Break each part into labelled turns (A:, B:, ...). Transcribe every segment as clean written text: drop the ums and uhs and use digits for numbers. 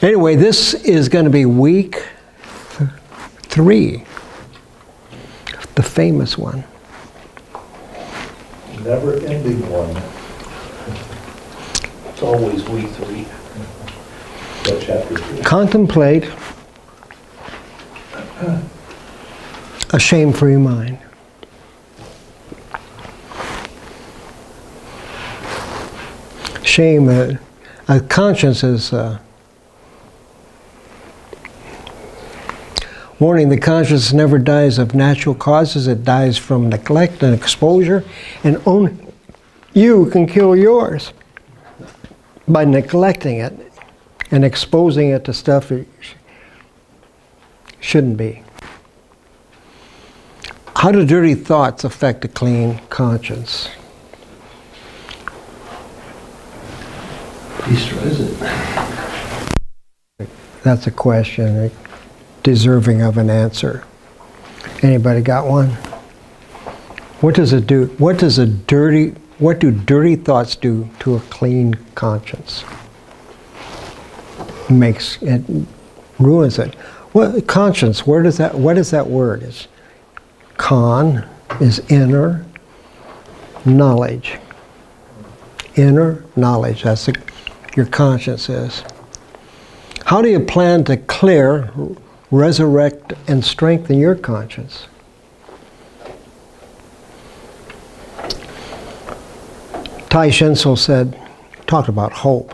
A: Anyway, this is going to be week 3, the famous one.
B: Never-ending one. It's always week 3. But chapter 3.
A: Contemplate a shame-free mind. Shame, a conscience is warning. The conscience never dies of natural causes. It dies from neglect and exposure, and only you can kill yours by neglecting it and exposing it to stuff it shouldn't be. How do dirty thoughts affect a clean conscience?
B: Destroys it.
A: That's a question deserving of an answer. Anybody got one? What does it do? What do dirty thoughts do to a clean conscience? It ruins it. Well, conscience, what is that word? Is con is inner knowledge. Inner knowledge, that's your conscience is. How do you plan to clear, resurrect, and strengthen your conscience? Tai Shinso talked about hope.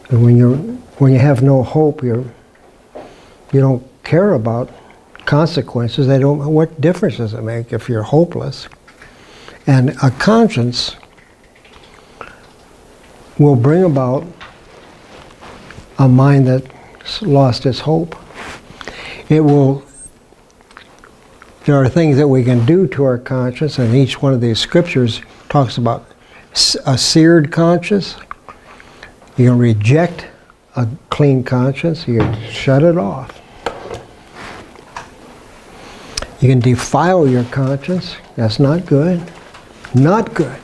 A: And when you have no hope, you don't care about consequences. What difference does it make if you're hopeless? And a conscience will bring about a mind that's lost its hope. There are things that we can do to our conscience, and each one of these scriptures talks about a seared conscience. You can reject a clean conscience. You can shut it off. You can defile your conscience. That's not good. Not good.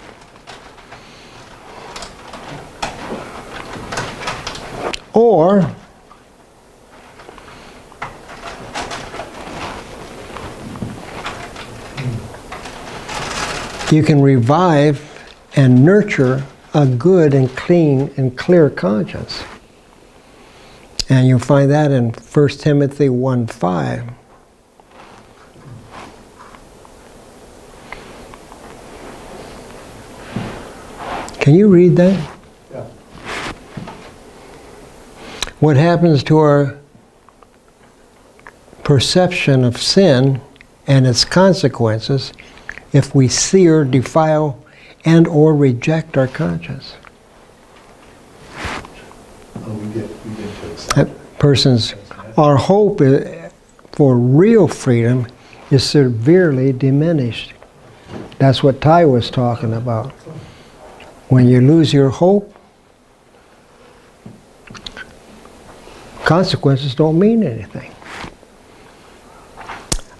A: Or you can revive and nurture a good and clean and clear conscience. And you'll find that in 1 Timothy 1:5. Can you read that?
B: Yeah.
A: What happens to our perception of sin and its consequences if we sear, defile, and or reject our conscience? Our hope for real freedom is severely diminished. That's what Ty was talking about. When you lose your hope, consequences don't mean anything.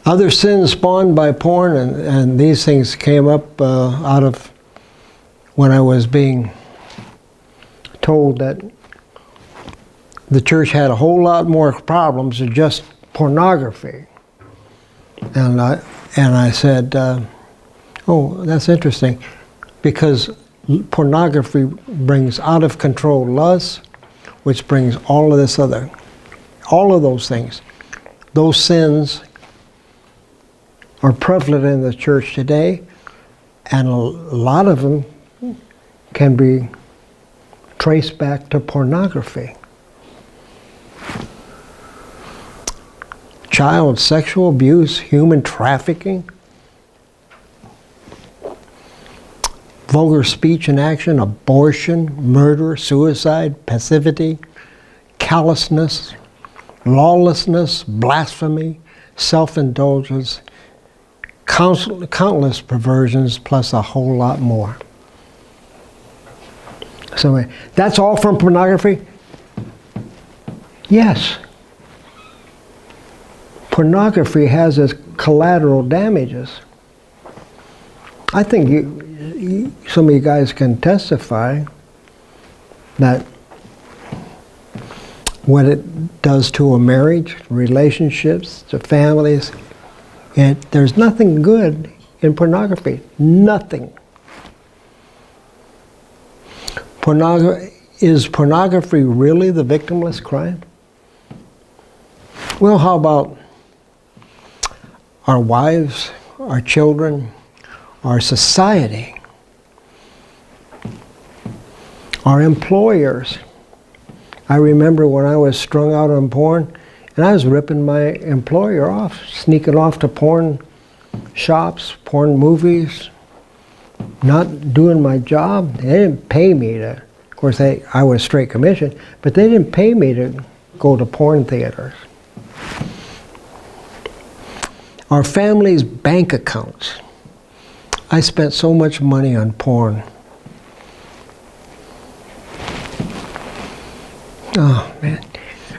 A: Other sins spawned by porn, and these things came up out of when I was being told that the church had a whole lot more problems than just pornography. And I said, oh, that's interesting, because pornography brings out of control lust, which brings all of those things. Those sins are prevalent in the church today, and a lot of them can be traced back to pornography. Child sexual abuse, human trafficking, vulgar speech and action, abortion, murder, suicide, passivity, callousness, lawlessness, blasphemy, self-indulgence, countless perversions, plus a whole lot more. So that's all from pornography? Yes. Pornography has its collateral damages. I think some of you guys can testify that what it does to a marriage, relationships, to families. And there's nothing good in pornography. Nothing. Is pornography really the victimless crime? Well, how about our wives, our children, our society, our employers? I remember when I was strung out on porn, and I was ripping my employer off, sneaking off to porn shops, porn movies, not doing my job. They didn't pay me to, of course I was straight commission, but they didn't pay me to go to porn theaters. Our family's bank accounts. I spent so much money on porn. Oh man,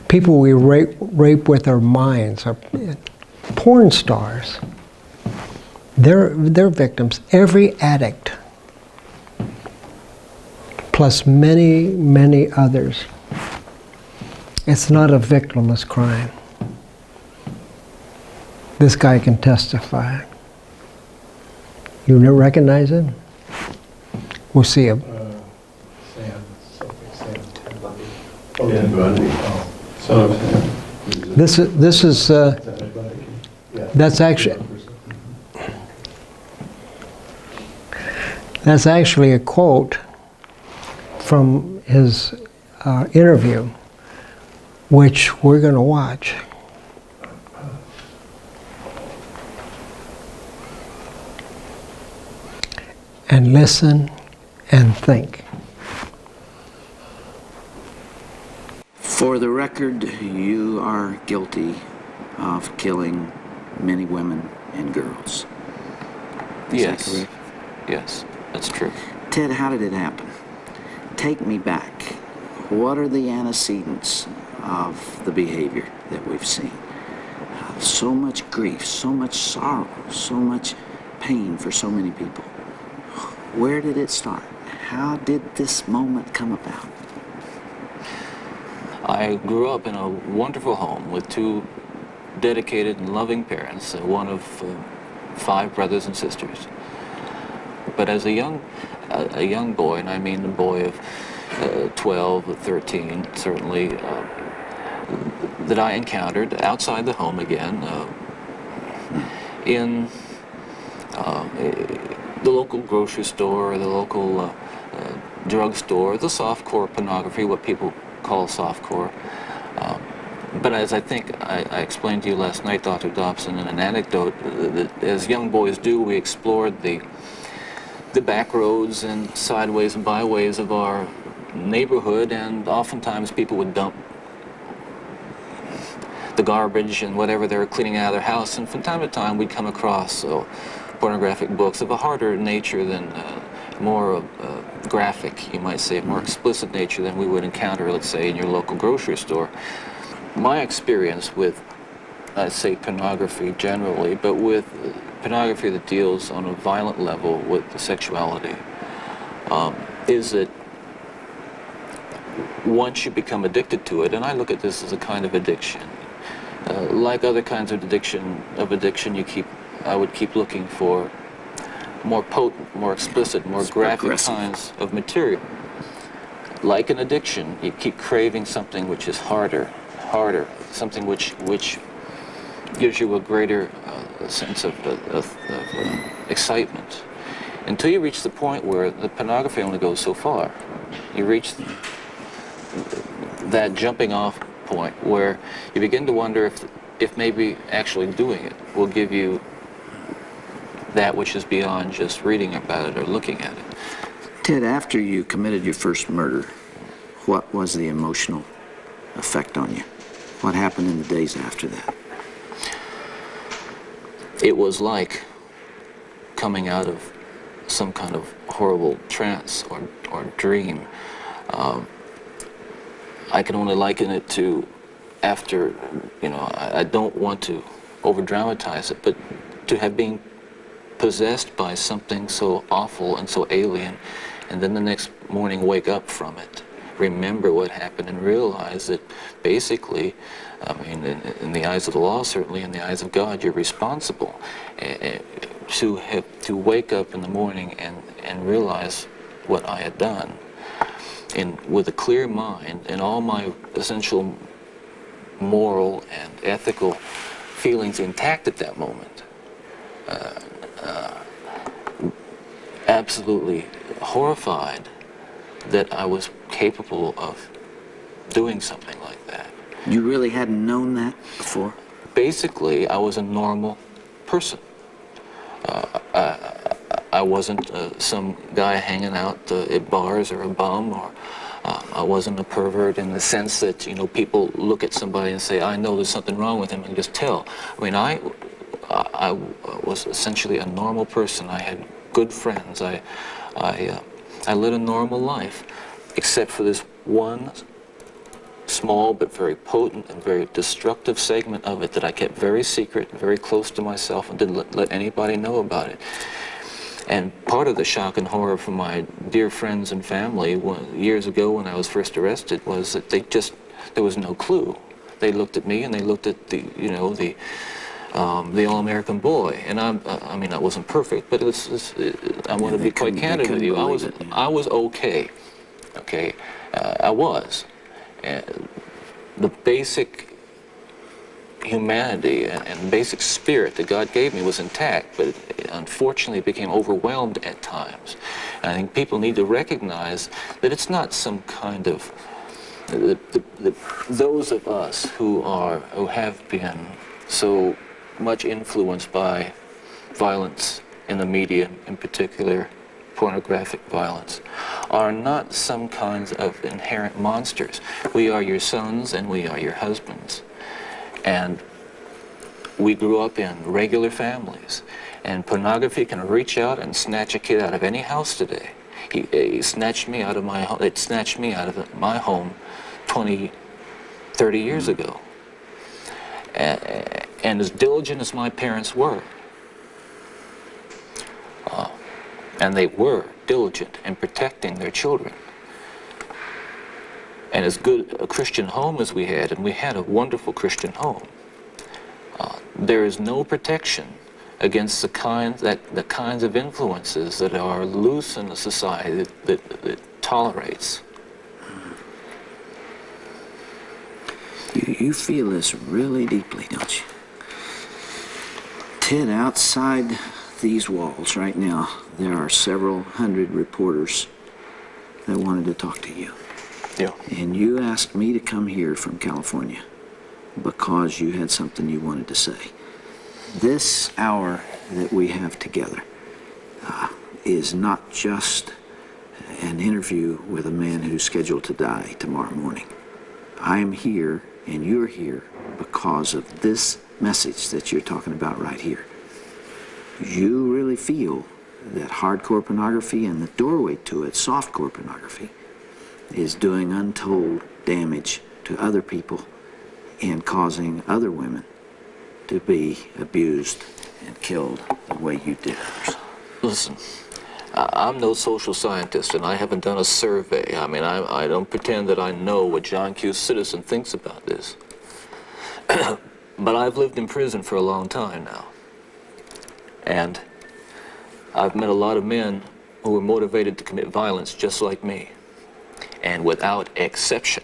A: people we rape with our minds are porn stars. They're victims. Every addict, plus many, many others. It's not a victimless crime. This guy can testify. You recognize him? We'll see him.
B: Ted Bundy. Oh, Ted Bundy. Oh. Son of Sam.
A: This is that's actually a quote from his interview, which we're going to watch. And listen and think.
C: For the record, you are guilty of killing many women and girls. Is that correct?
D: Yes, that's true.
C: Ted, how did it happen? Take me back. What are the antecedents of the behavior that we've seen? So much grief, so much sorrow, so much pain for so many people. Where did it start? How did this moment come about?
D: I grew up in a wonderful home with two dedicated and loving parents, one of 5 brothers and sisters. But as a young boy, and I mean a boy of 12 or 13, certainly, that I encountered outside the home again, in the local grocery store, or the local drugstore, the softcore pornography, what people call softcore. But as I think I explained to you last night, Dr. Dobson, in an anecdote, that as young boys do, we explored the back roads and sideways and byways of our neighborhood, and oftentimes people would dump the garbage and whatever they were cleaning out of their house, and from time to time we'd come across pornographic books of a harder nature than more graphic, you might say, more explicit nature than we would encounter, let's say, in your local grocery store. My experience with, I'd say, pornography generally, but with pornography that deals on a violent level with the sexuality, is that once you become addicted to it, and I look at this as a kind of addiction, like other kinds of addiction, I would keep looking for more potent, more explicit, more graphic kinds of material. Like an addiction, you keep craving something which is harder, something which gives you a greater sense of excitement, until you reach the point where the pornography only goes so far. You reach that jumping off point where you begin to wonder if maybe actually doing it will give you that which is beyond just reading about it or looking at it.
C: Ted, after you committed your first murder, what was the emotional effect on you? What happened in the days after that?
D: It was like coming out of some kind of horrible trance or dream. I can only liken it to after, I don't want to over-dramatize it, but to have been possessed by something so awful and so alien, and then the next morning wake up from it, remember what happened and realize that basically, I mean, in the eyes of the law, certainly in the eyes of God, you're responsible to wake up in the morning and realize what I had done, and with a clear mind and all my essential moral and ethical feelings intact at that moment. Absolutely horrified that I was capable of doing something like that.
C: You really hadn't known that before?
D: Basically, I was a normal person. I wasn't some guy hanging out at bars or a bum, or I wasn't a pervert in the sense that, you know, people look at somebody and say, I know there's something wrong with him, and just tell. I mean, I was essentially a normal person. I had good friends. I led a normal life, except for this one small but very potent and very destructive segment of it that I kept very secret, very close to myself, and didn't let anybody know about it. And part of the shock and horror from my dear friends and family years ago when I was first arrested was that there was no clue. They looked at me and they looked at the all-American boy, and I mean, I wasn't perfect, but I want to be quite candid with you. I was okay. I was. The basic humanity and basic spirit that God gave me was intact, but it unfortunately became overwhelmed at times. And I think people need to recognize that it's not some kind of those of us who have been so much influenced by violence in the media, in particular pornographic violence, are not some kinds of inherent monsters. We are your sons and we are your husbands. And we grew up in regular families. And pornography can reach out and snatch a kid out of any house today. He snatched me out of my home. It snatched me out of my home 20, 30 years ago. And as diligent as my parents were, and they were diligent in protecting their children, and as good a Christian home as we had, and we had a wonderful Christian home, there is no protection against the kinds of influences that are loose in a society that tolerates.
C: You feel this really deeply, don't you? Ted, outside these walls right now, there are several hundred reporters that wanted to talk to you.
D: Yeah.
C: And you asked me to come here from California because you had something you wanted to say. This hour that we have together is not just an interview with a man who's scheduled to die tomorrow morning. I am here and you're here because of this message that you're talking about right here. You really feel that hardcore pornography and the doorway to it, softcore pornography, is doing untold damage to other people and causing other women to be abused and killed the way you did others.
D: Listen, I'm no social scientist, and I haven't done a survey. I mean, I don't pretend that I know what John Q. Citizen thinks about this. But I've lived in prison for a long time now. And I've met a lot of men who were motivated to commit violence just like me. And without exception,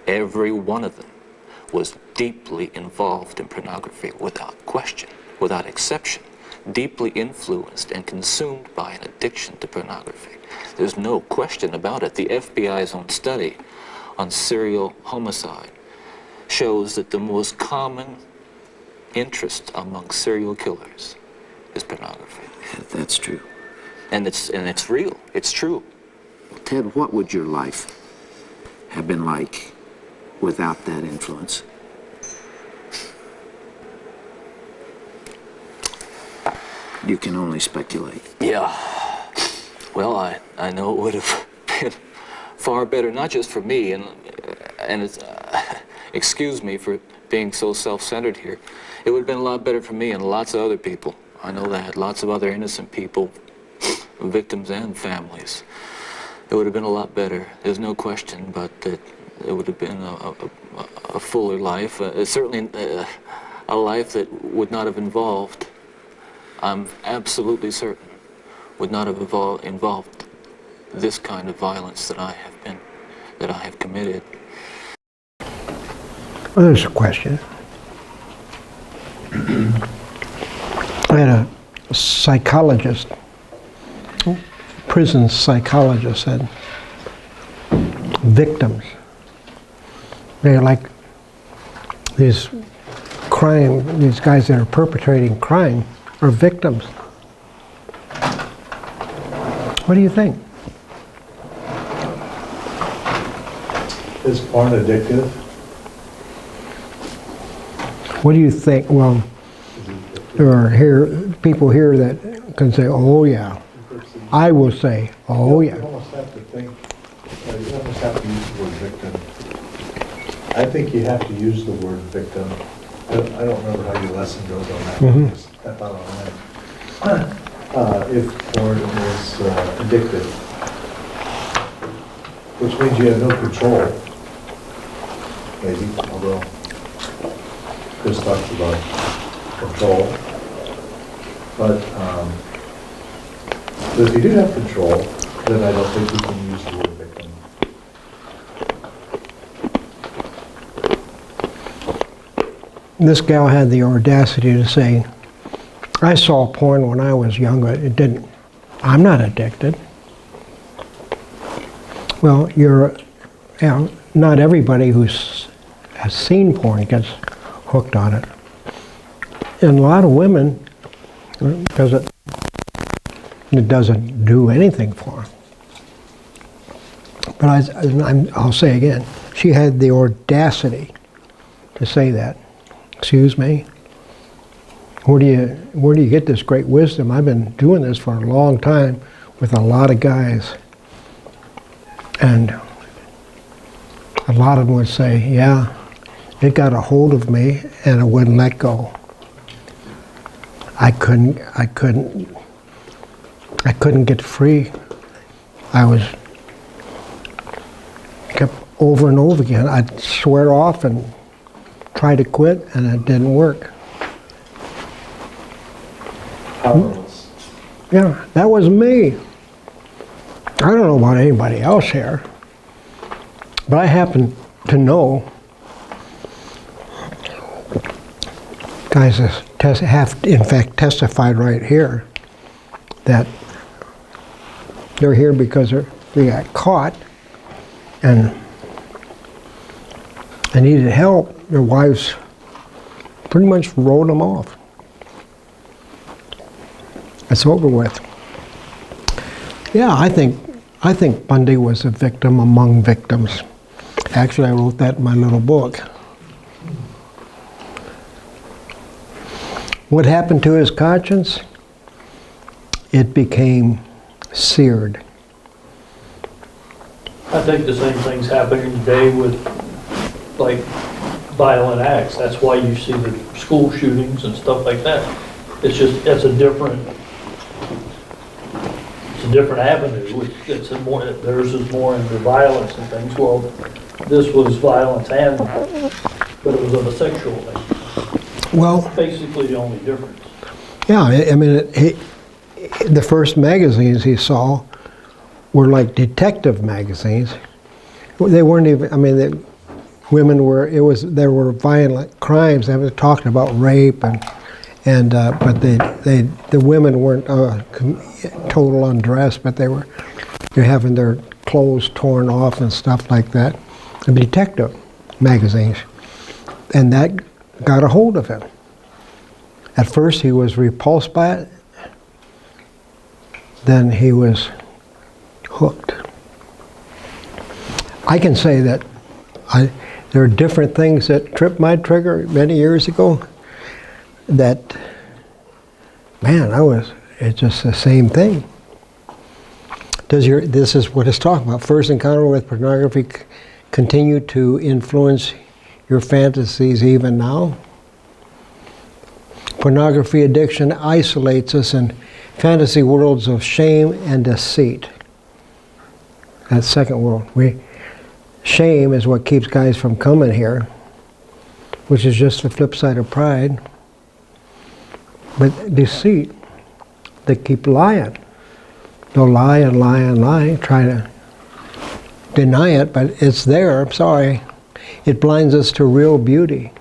D: every one of them was deeply involved in pornography, without question, without exception, deeply influenced and consumed by an addiction to pornography. There's no question about it. The FBI's own study on serial homicide shows that the most common interest among serial killers is pornography.
C: That's true.
D: And it's real. It's true.
C: Ted, what would your life have been like without that influence? You can only speculate.
D: Yeah. Well, I know it would have been far better, not just for me, and it's, excuse me for being so self-centered here. It would have been a lot better for me and lots of other people. I know that, lots of other innocent people, victims and families. it would have been a lot better. There's no question, but it would have been a fuller life. Certainly a life that would not have involved, I'm absolutely certain, would not have involved this kind of violence that I have committed.
A: Well, there's a question. I had a psychologist, prison psychologist, said victims. They're like these guys that are perpetrating crime are victims. What do you think?
B: Is porn addictive?
A: What do you think? Well, there are people here that can say, oh yeah. I will say, oh yeah.
B: You almost have to think, you almost have to use the word victim. I think you have to use the word victim. I don't remember how your lesson goes on that. Just step out on that. If porn is addictive, which means you have no control, maybe, although Chris talks about control. But if you do have control, then I don't think you can use the word victim.
A: This gal had the audacity to say, I saw porn when I was younger. It didn't. I'm not addicted. Well, not everybody who has seen porn gets hooked on it. And a lot of women, because it doesn't do anything for them. But I'll say again, she had the audacity to say that. Excuse me? Where do you get this great wisdom? I've been doing this for a long time with a lot of guys. And a lot of them would say, yeah, it got a hold of me and it wouldn't let go. I couldn't get free. Kept over and over again. I'd swear off and try to quit, and it didn't work.
B: Powerless.
A: Yeah, that was me. I don't know about anybody else here, but I happen to know guys that have, in fact, testified right here that they're here because they got caught and they needed help. Their wives pretty much wrote them off. It's over with. Yeah, I think Bundy was a victim among victims. Actually, I wrote that in my little book. What happened to his conscience? It became seared.
E: I think the same thing's happening today with, like, violent acts. That's why you see the school shootings and stuff like that. It's just, it's a different avenue. Theirs is more into violence and things. Well, this was violence but it was of a sexual nature.
A: Well,
E: Basically the only difference.
A: yeah, I mean, the first magazines he saw were like detective magazines. They weren't even, I mean, there were violent crimes. They were talking about rape but the women weren't total undressed, but they're having their clothes torn off and stuff like that. The detective magazines, and that got a hold of him. At first, he was repulsed by it. Then he was hooked. I can say that there are different things that tripped my trigger many years ago. That, man, it's just the same thing. This is what it's talking about. First encounter with pornography continue to influence your fantasies even now? Pornography addiction isolates us in fantasy worlds of shame and deceit. that second world. Shame is what keeps guys from coming here, which is just the flip side of pride. But deceit, they keep lying. They'll lie and lie and lie, try to deny it, but it's there, I'm sorry. It blinds us to real beauty.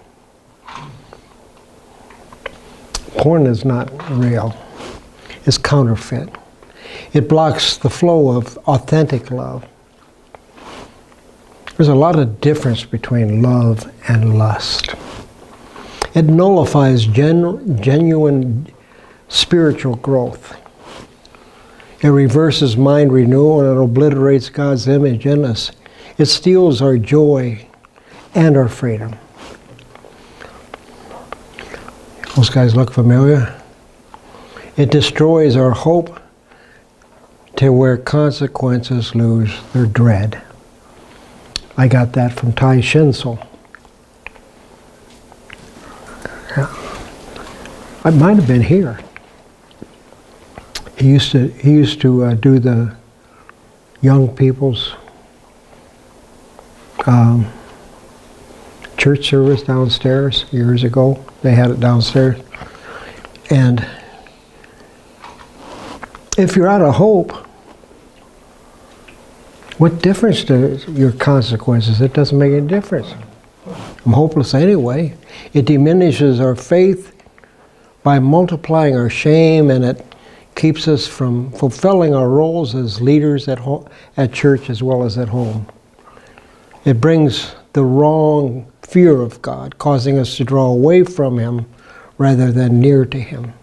A: Porn is not real. It's counterfeit. It blocks the flow of authentic love. There's a lot of difference between love and lust. It nullifies genuine spiritual growth. It reverses mind renewal and it obliterates God's image in us. It steals our joy and our freedom. Those guys look familiar? It destroys our hope to where consequences lose their dread. I got that from Tai Shinzel. I might have been here. He used to do the young people's church service downstairs years ago. They had it downstairs. And if you're out of hope, what difference does your consequences? It doesn't make any difference. I'm hopeless anyway. It diminishes our faith by multiplying our shame, and it keeps us from fulfilling our roles as leaders at church as well as at home. It brings the wrong fear of God, causing us to draw away from Him rather than near to Him.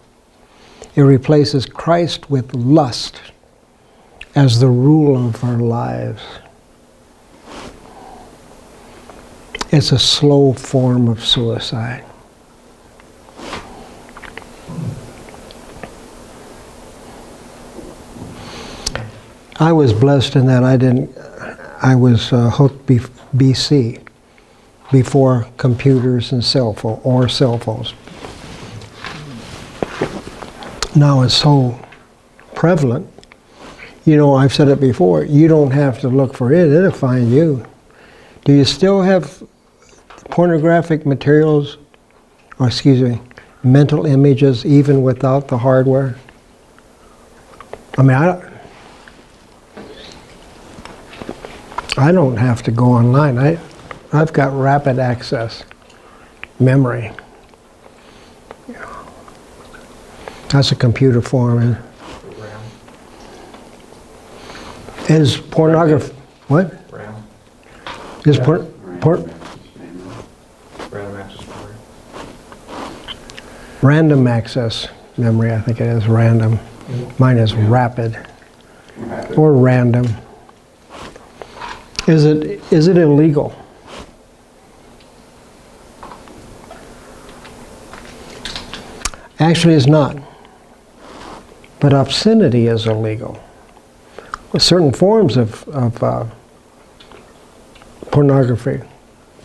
A: It replaces Christ with lust as the rule of our lives. It's a slow form of suicide. I was blessed in that I was hooked BC, before computers and cell phones. Now it's so prevalent. You know, I've said it before, you don't have to look for it, it'll find you. Do you still have pornographic materials, or mental images even without the hardware? I mean, I don't have to go online. I've got rapid access memory. That's a computer form. Is pornography, what?
F: RAM.
A: Is
F: Random access memory.
A: random access memory, I think it is random. Mine is rapid or random. Is it illegal? Actually, it's not. But obscenity is illegal. Certain forms of pornography,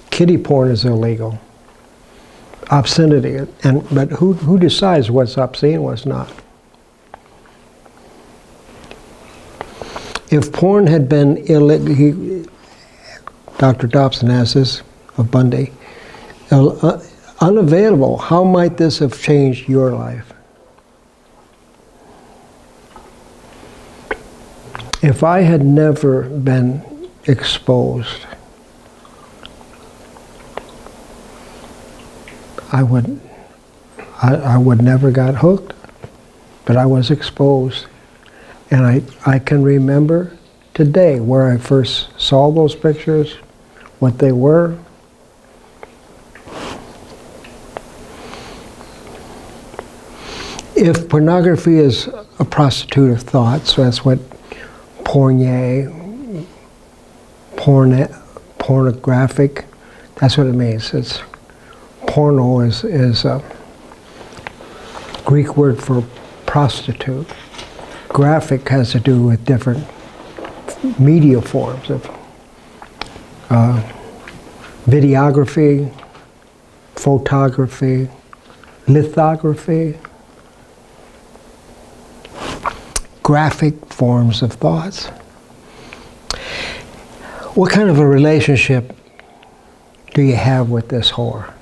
A: kiddie porn is illegal. Obscenity, but who decides what's obscene, what's not? If porn had been illegal, Dr. Dobson asks this of Bundy, unavailable, how might this have changed your life? If I had never been exposed, I would never got hooked, but I was exposed. And I can remember today where I first saw those pictures, what they were. If pornography is a prostitute of thought, so that's what pornographic, that's what it means. It's porno is a Greek word for prostitute. Graphic has to do with different media forms of videography, photography, lithography, graphic forms of thoughts. What kind of a relationship do you have with this whore?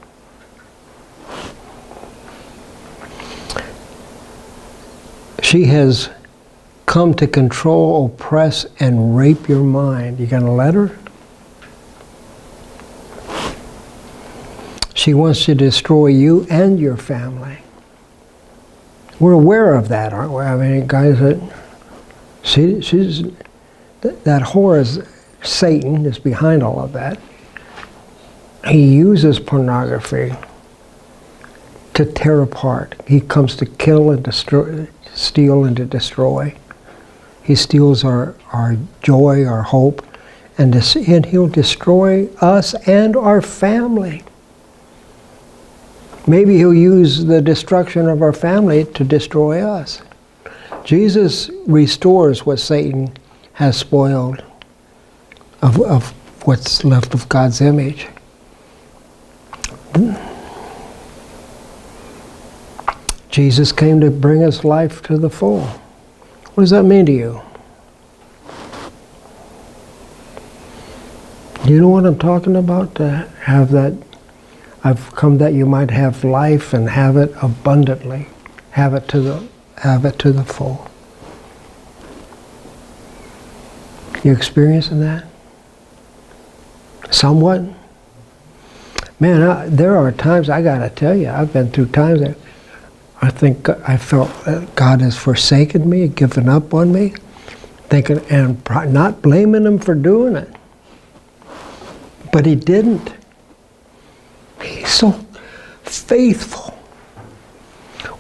A: She has come to control, oppress, and rape your mind. You gonna let her? She wants to destroy you and your family. We're aware of that, aren't we? I mean, guys, that whore is Satan, is behind all of that. He uses pornography to tear apart. He comes to kill and destroy, steal and to destroy. He steals our joy, our hope, and he'll destroy us and our family. Maybe he'll use the destruction of our family to destroy us. Jesus restores what Satan has spoiled of what's left of God's image. Jesus came to bring us life to the full. What does that mean to you? Do you know what I'm talking about? To have that, I've come that you might have life and have it abundantly. Have it to the full. You experiencing that? Somewhat? Man, there are times, I gotta tell you, I've been through times that I think I felt that God has forsaken me, given up on me, thinking, and not blaming him for doing it. But he didn't. He's so faithful.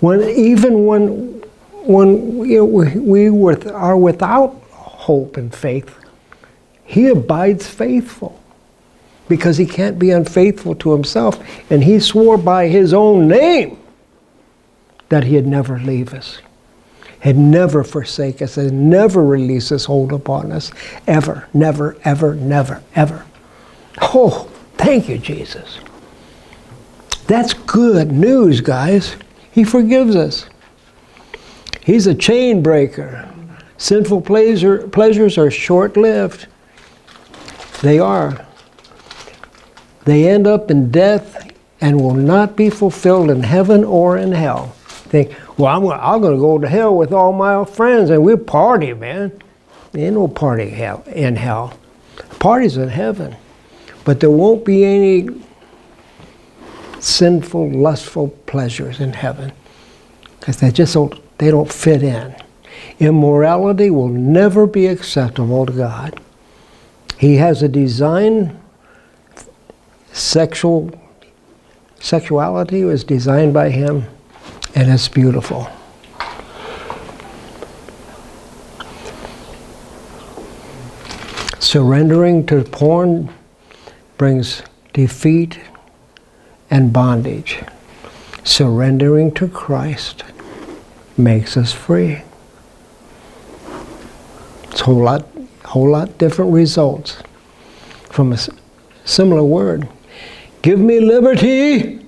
A: Even when we are without hope and faith, he abides faithful. Because he can't be unfaithful to himself. And he swore by his own name that he'd never leave us, had never forsake us, and never release his hold upon us, ever, never, ever, never, ever. Oh, thank you, Jesus. That's good news, guys. He forgives us. He's a chain breaker. Sinful pleasures are short-lived. They are. They end up in death and will not be fulfilled in heaven or in hell. Think, well, I'm going to go to hell with all my friends and we'll party, man. There ain't no party in hell. Party's in heaven. But there won't be any sinful, lustful pleasures in heaven. Because they don't fit in. Immorality will never be acceptable to God. He has a design. Sexuality was designed by him, and it's beautiful. Surrendering to porn brings defeat and bondage. Surrendering to Christ makes us free. It's a whole lot different results from a similar word. Give me liberty,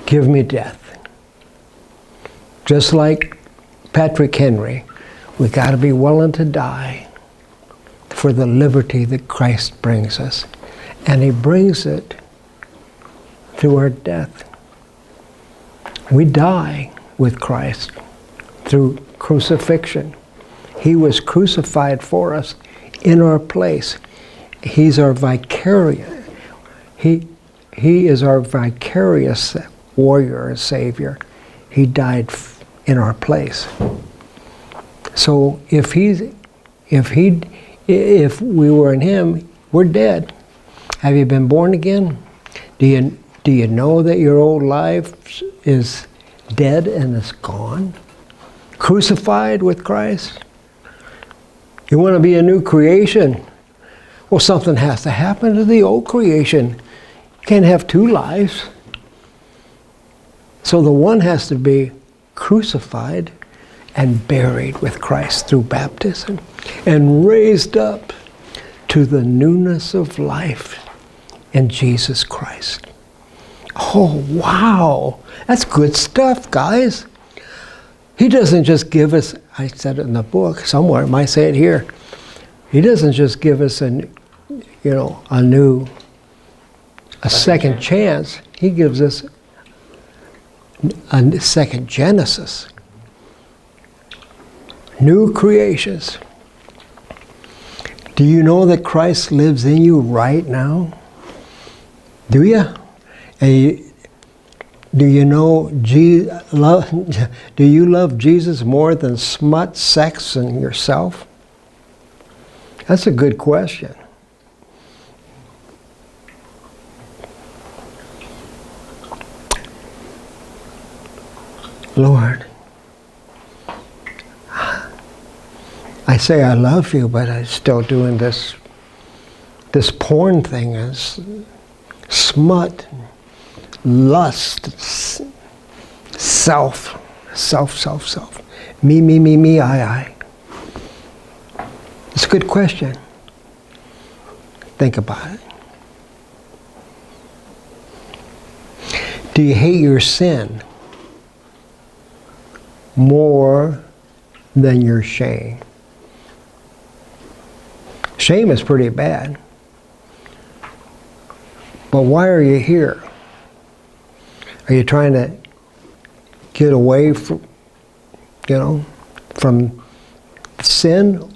A: give me death. Just like Patrick Henry, we got to be willing to die for the liberty that Christ brings us. And he brings it through our death. We die with Christ through crucifixion. He was crucified for us in our place. He's our vicarious. He is our vicarious warrior and savior. He died in our place. So if we were in him, we're dead. Have you been born again? Do you know that your old life is dead and it's gone? Crucified with Christ? You want to be a new creation? Well, something has to happen to the old creation. You can't have two lives. So the one has to be crucified and buried with Christ through baptism and raised up to the newness of life in Jesus Christ. Oh, wow. That's good stuff, guys. He doesn't just give us, I said it in the book somewhere, I might say it here. He doesn't just give us a second chance. He gives us a second Genesis. New creations. Do you know that Christ lives in you right now? Do you? Do you know do you love Jesus more than smut, sex, and yourself? That's a good question. Lord, I say I love you, but I'm still doing this porn thing as smut, lust, self. Me, I. It's a good question. Think about it. Do you hate your sin more than your shame? Shame is pretty bad. But why are you here? Are you trying to get away from sin?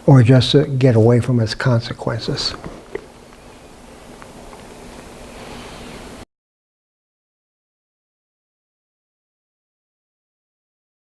A: Or just to get away from its consequences?